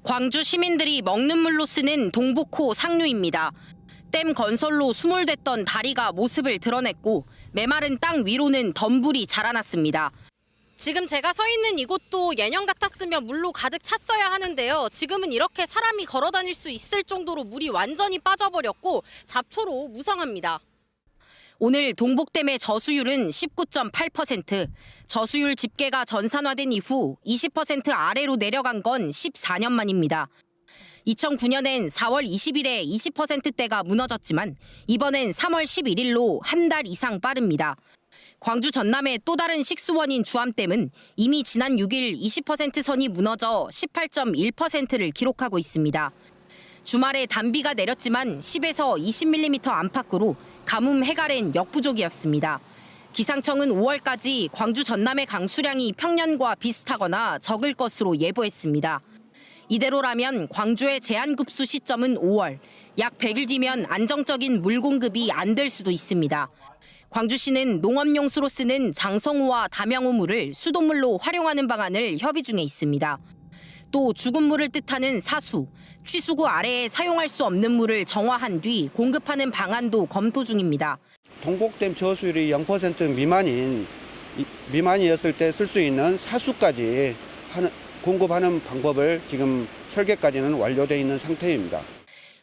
광주 시민들이 먹는 물로 쓰는 동북호 상류입니다. 댐 건설로 수몰됐던 다리가 모습을 드러냈고 메마른 땅 위로는 덤불이 자라났습니다. 지금 제가 서 있는 이곳도 예년 같았으면 물로 가득 찼어야 하는데요. 지금은 이렇게 사람이 걸어 다닐 수 있을 정도로 물이 완전히 빠져버렸고 잡초로 무성합니다. 오늘 동북댐의 저수율은 19.8%, 저수율 집계가 전산화된 이후 20% 아래로 내려간 건 14년 만입니다. 2009년엔 4월 20일에 20%대가 무너졌지만 이번엔 3월 11일로 한 달 이상 빠릅니다. 광주 전남의 또 다른 식수원인 주암댐은 이미 지난 6일 20% 선이 무너져 18.1%를 기록하고 있습니다. 주말에 단비가 내렸지만 10에서 20mm 안팎으로 가뭄 해갈엔 역부족이었습니다. 기상청은 5월까지 광주 전남의 강수량이 평년과 비슷하거나 적을 것으로 예보했습니다. 이대로라면 광주의 제한급수 시점은 5월, 약 100일 뒤면 안정적인 물 공급이 안 될 수도 있습니다. 광주시는 농업용수로 쓰는 장성호와 담양호 물을 수돗물로 활용하는 방안을 협의 중에 있습니다. 또 죽은 물을 뜻하는 사수, 취수구 아래에 사용할 수 없는 물을 정화한 뒤 공급하는 방안도 검토 중입니다. 동북댐 저수율이 0% 미만이었을 때 쓸 수 있는 사수까지 공급하는 방법을 지금 설계까지는 완료되어 있는 상태입니다.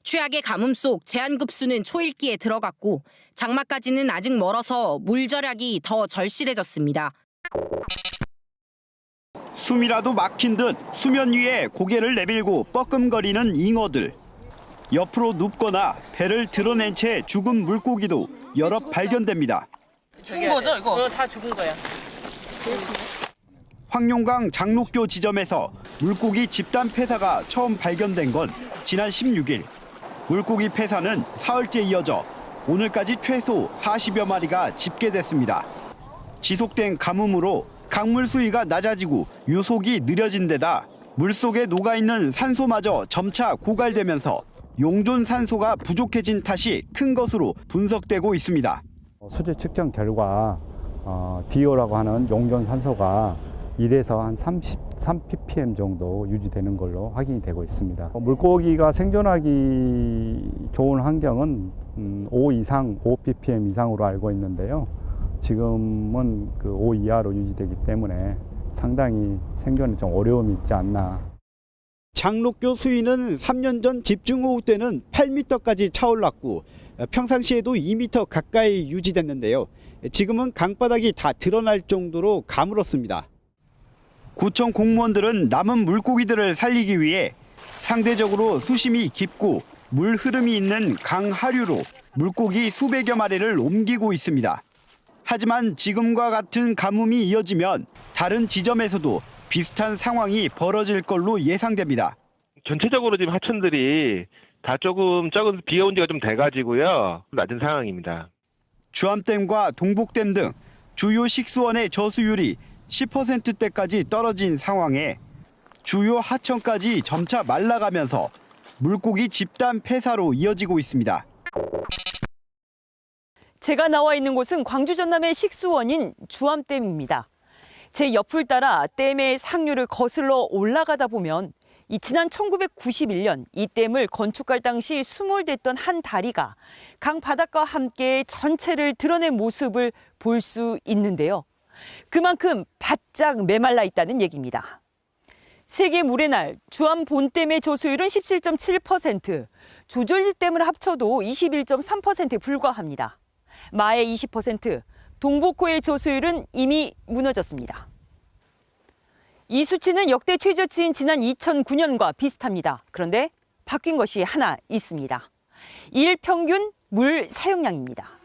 최악의 가뭄 속 제한급수는 초읽기에 들어갔고 장마까지는 아직 멀어서 물 절약이 더 절실해졌습니다. 숨이라도 막힌 듯 수면 위에 고개를 내밀고 뻐끔거리는 잉어들. 옆으로 눕거나 배를 드러낸 채 죽은 물고기도 여러 발견됩니다. 죽은 거죠, 이거? 다 죽은 거야. 황룡강 장록교 지점에서 물고기 집단 폐사가 처음 발견된 건 지난 16일. 물고기 폐사는 사흘째 이어져 오늘까지 최소 40여 마리가 집계됐습니다. 지속된 가뭄으로 강물 수위가 낮아지고 유속이 느려진 데다 물속에 녹아있는 산소마저 점차 고갈되면서 용존 산소가 부족해진 탓이 큰 것으로 분석되고 있습니다. 수질 측정 결과 DO라고 하는 용존 산소가 1에서 한 33 ppm 정도 유지되는 걸로 확인이 되고 있습니다. 물고기가 생존하기 좋은 환경은 5 이상, 5 ppm 이상으로 알고 있는데요. 지금은 그 5 이하로 유지되기 때문에 상당히 생존에 좀 어려움이 있지 않나. 장록교 수위는 3년 전 집중호우 때는 8m까지 차올랐고 평상시에도 2m 가까이 유지됐는데요. 지금은 강바닥이 다 드러날 정도로 가물었습니다. 구청 공무원들은 남은 물고기들을 살리기 위해 상대적으로 수심이 깊고 물 흐름이 있는 강 하류로 물고기 수백여 마리를 옮기고 있습니다. 하지만 지금과 같은 가뭄이 이어지면 다른 지점에서도 비슷한 상황이 벌어질 걸로 예상됩니다. 전체적으로 지금 하천들이 다 조금 적은 비가 온 지가 좀 돼가지고요. 낮은 상황입니다. 주암댐과 동북댐 등 주요 식수원의 저수율이 10%대까지 떨어진 상황에 주요 하천까지 점차 말라가면서 물고기 집단 폐사로 이어지고 있습니다. 제가 나와 있는 곳은 광주 전남의 식수원인 주암댐입니다. 제 옆을 따라 댐의 상류를 거슬러 올라가다 보면 지난 1991년 이 댐을 건축할 당시 수몰됐던 한 다리가 강 바닥과 함께 전체를 드러낸 모습을 볼 수 있는데요. 그만큼 바짝 메말라 있다는 얘기입니다. 세계 물의 날 주암 본댐의 저수율은 17.7%, 조절지댐을 합쳐도 21.3%에 불과합니다. 마의 20%, 동북호의 저수율은 이미 무너졌습니다. 이 수치는 역대 최저치인 지난 2009년과 비슷합니다. 그런데 바뀐 것이 하나 있습니다. 일 평균 물 사용량입니다.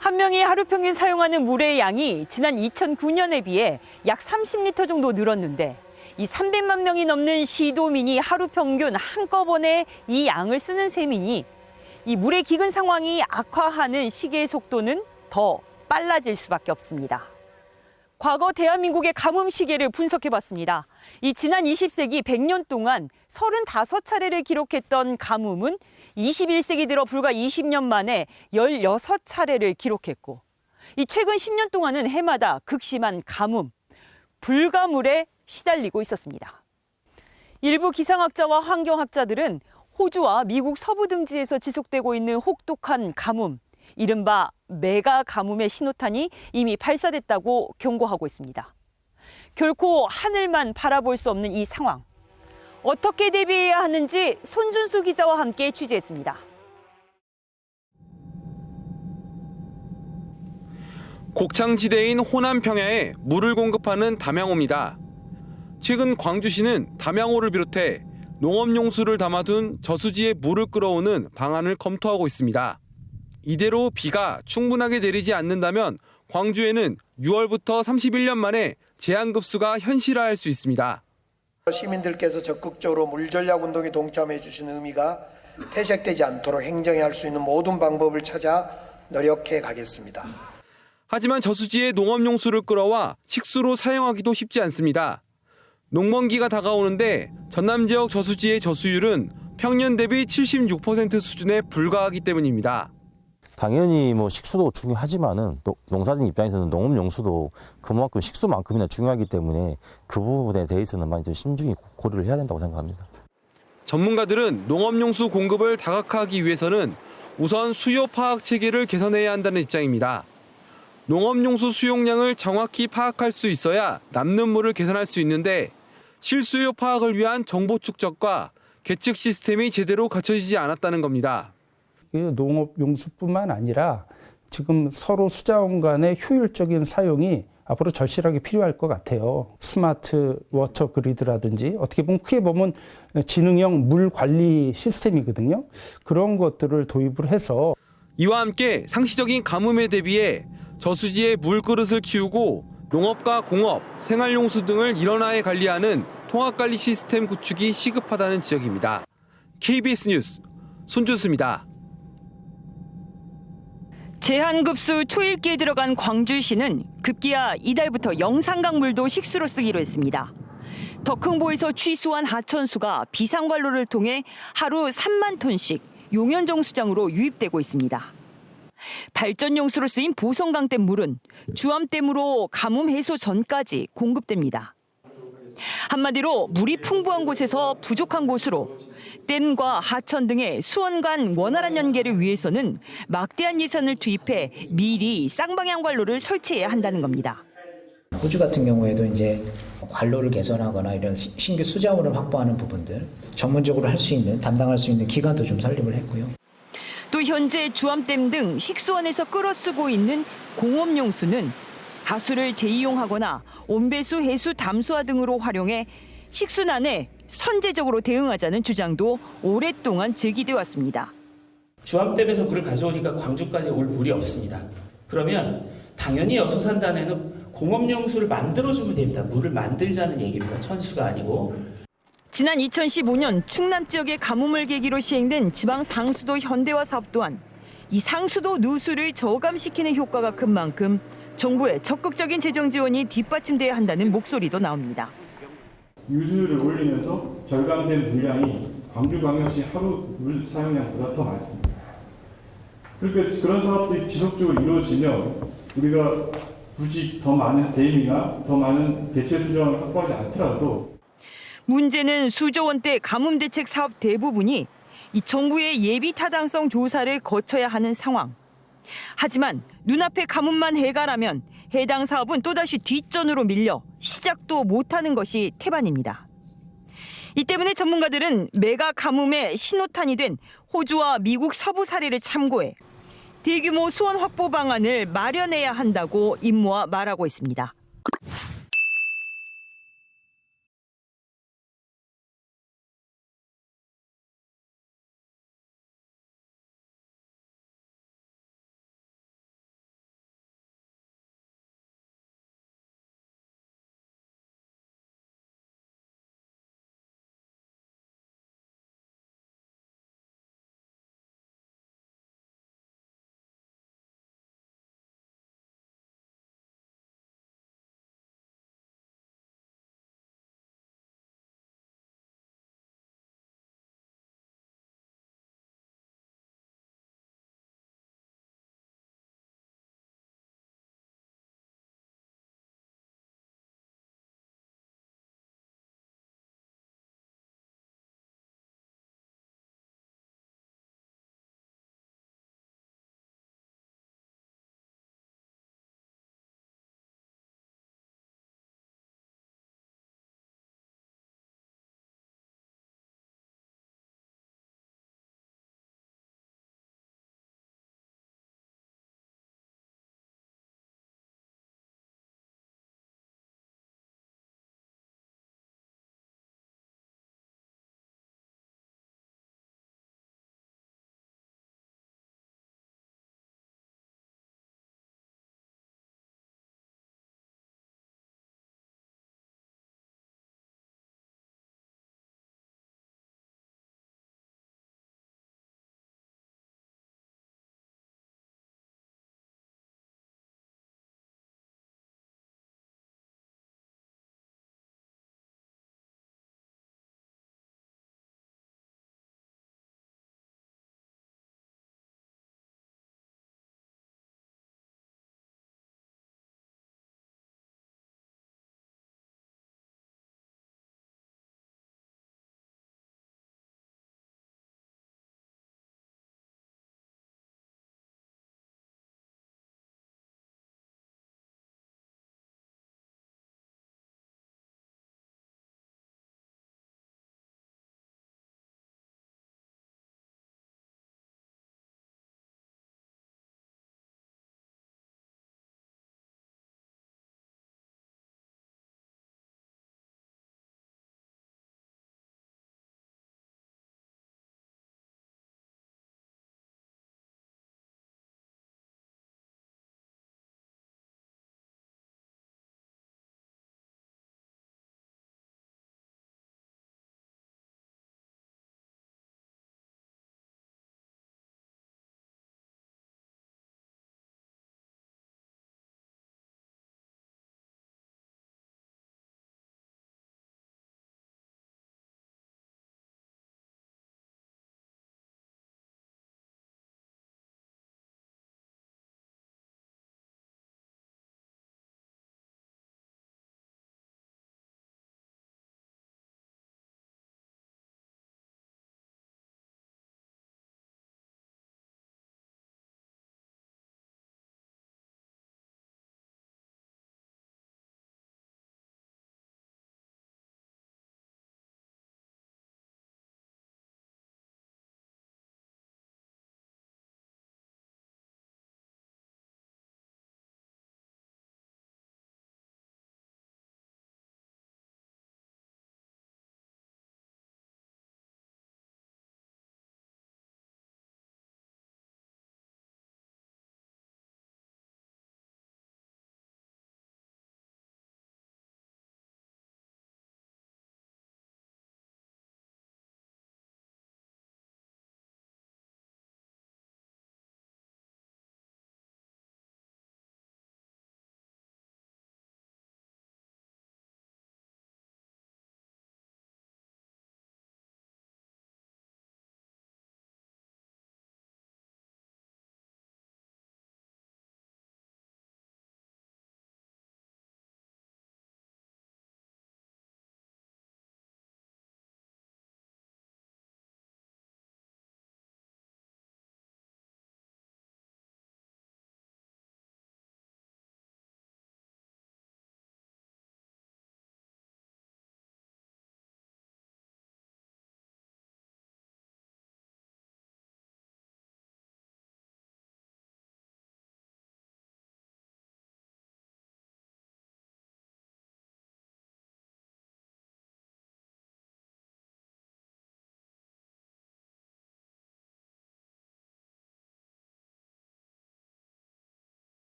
한 명이 하루 평균 사용하는 물의 양이 지난 2009년에 비해 약 30리터 정도 늘었는데 이 300만 명이 넘는 시도민이 하루 평균 한꺼번에 이 양을 쓰는 셈이니 이 물의 기근 상황이 악화하는 시계의 속도는 더 빨라질 수밖에 없습니다. 과거 대한민국의 가뭄 시계를 분석해봤습니다. 이 지난 20세기 100년 동안 35차례를 기록했던 가뭄은 21세기 들어 불과 20년 만에 16차례를 기록했고 이 최근 10년 동안은 해마다 극심한 가뭄, 불가물에 시달리고 있었습니다. 일부 기상학자와 환경학자들은 호주와 미국 서부 등지에서 지속되고 있는 혹독한 가뭄, 이른바 메가 가뭄의 신호탄이 이미 발사됐다고 경고하고 있습니다. 결코 하늘만 바라볼 수 없는 이 상황. 어떻게 대비해야 하는지 손준수 기자와 함께 취재했습니다. 곡창지대인 호남 평야에 물을 공급하는 담양호입니다. 최근 광주시는 담양호를 비롯해 농업용수를 담아둔 저수지에 물을 끌어오는 방안을 검토하고 있습니다. 이대로 비가 충분하게 내리지 않는다면 광주에는 6월부터 31년 만에 제한급수가 현실화할 수 있습니다. 시민들께서 적극적으로 물전략운동에 동참해 주시는 의미가 퇴색되지 않도록 행정에 할 수 있는 모든 방법을 찾아 노력해 가겠습니다. 하지만 저수지에 농업용수를 끌어와 식수로 사용하기도 쉽지 않습니다. 농번기가 다가오는데 전남 지역 저수지의 저수율은 평년 대비 76% 수준에 불과하기 때문입니다. 당연히 식수도 중요하지만은 또 농사진 입장에서는 농업용수도 그만큼 식수만큼이나 중요하기 때문에 그 부분에 대해서는 많이 좀 신중히 고려를 해야 된다고 생각합니다. 전문가들은 농업용수 공급을 다각화하기 위해서는 우선 수요 파악 체계를 개선해야 한다는 입장입니다. 농업용수 수용량을 정확히 파악할 수 있어야 남는 물을 계산할 수 있는데 실수요 파악을 위한 정보 축적과 계측 시스템이 제대로 갖춰지지 않았다는 겁니다. 농업용수뿐만 아니라 지금 서로 수자원 간의 효율적인 사용이 앞으로 절실하게 필요할 것 같아요. 스마트 워터 그리드라든지 어떻게 보면 크게 보면 지능형 물 관리 시스템이거든요. 그런 것들을 도입을 해서 이와 함께 상시적인 가뭄에 대비해 저수지에 물그릇을 키우고 농업과 공업, 생활용수 등을 일원화해 관리하는 통합관리 시스템 구축이 시급하다는 지적입니다. KBS 뉴스 손준수입니다. 제한급수 초읽기에 들어간 광주시는 급기야 이달부터 영산강물도 식수로 쓰기로 했습니다. 덕흥보에서 취수한 하천수가 비상관로를 통해 하루 3만 톤씩 용현정수장으로 유입되고 있습니다. 발전용수로 쓰인 보성강댐 물은 주암댐으로 가뭄 해소 전까지 공급됩니다. 한마디로 물이 풍부한 곳에서 부족한 곳으로 댐과 하천 등의 수원 간 원활한 연계를 위해서는 막대한 예산을 투입해 미리 쌍방향 관로를 설치해야 한다는 겁니다. 호주 같은 경우에도 이제 관로를 개선하거나 이런 신규 수자원을 확보하는 부분들 전문적으로 할 수 있는 담당할 수 있는 기관도 좀 설립을 했고요. 또 현재 주암댐 등 식수원에서 끌어쓰고 있는 공업용수는 하수를 재이용하거나 온배수, 해수, 담수화 등으로 활용해 식수난에 선제적으로 대응하자는 주장도 오랫동안 제기돼 왔습니다. 주암댐에서 물을 가져오니까 광주까지 올 물이 없습니다. 그러면 당연히 여수산단에는 공업용수를 만들어주면 됩니다. 물을 만들자는 얘기입니다. 천수가 아니고. 지난 2015년 충남 지역의 가뭄을 계기로 시행된 지방 상수도 현대화 사업 또한 이 상수도 누수를 저감시키는 효과가 큰 만큼 정부의 적극적인 재정 지원이 뒷받침돼야 한다는 목소리도 나옵니다. 유수율을 올리면서 절감된 분량이 광주광역시 하루 물 사용량보다 더 많습니다. 그러니까 그런 사업들이 지속적으로 이루어지면 우리가 굳이 더 많은 댐이나 더 많은 대체 수정을 확보하지 않더라도 문제는 수조 원대 가뭄 대책 사업 대부분이 이 정부의 예비 타당성 조사를 거쳐야 하는 상황. 하지만 눈앞의 가뭄만 해결하면 해당 사업은 또다시 뒷전으로 밀려 시작도 못하는 것이 태반입니다. 이 때문에 전문가들은 메가 가뭄의 신호탄이 된 호주와 미국 서부 사례를 참고해 대규모 수원 확보 방안을 마련해야 한다고 임모아 말하고 있습니다.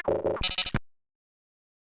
있습니다.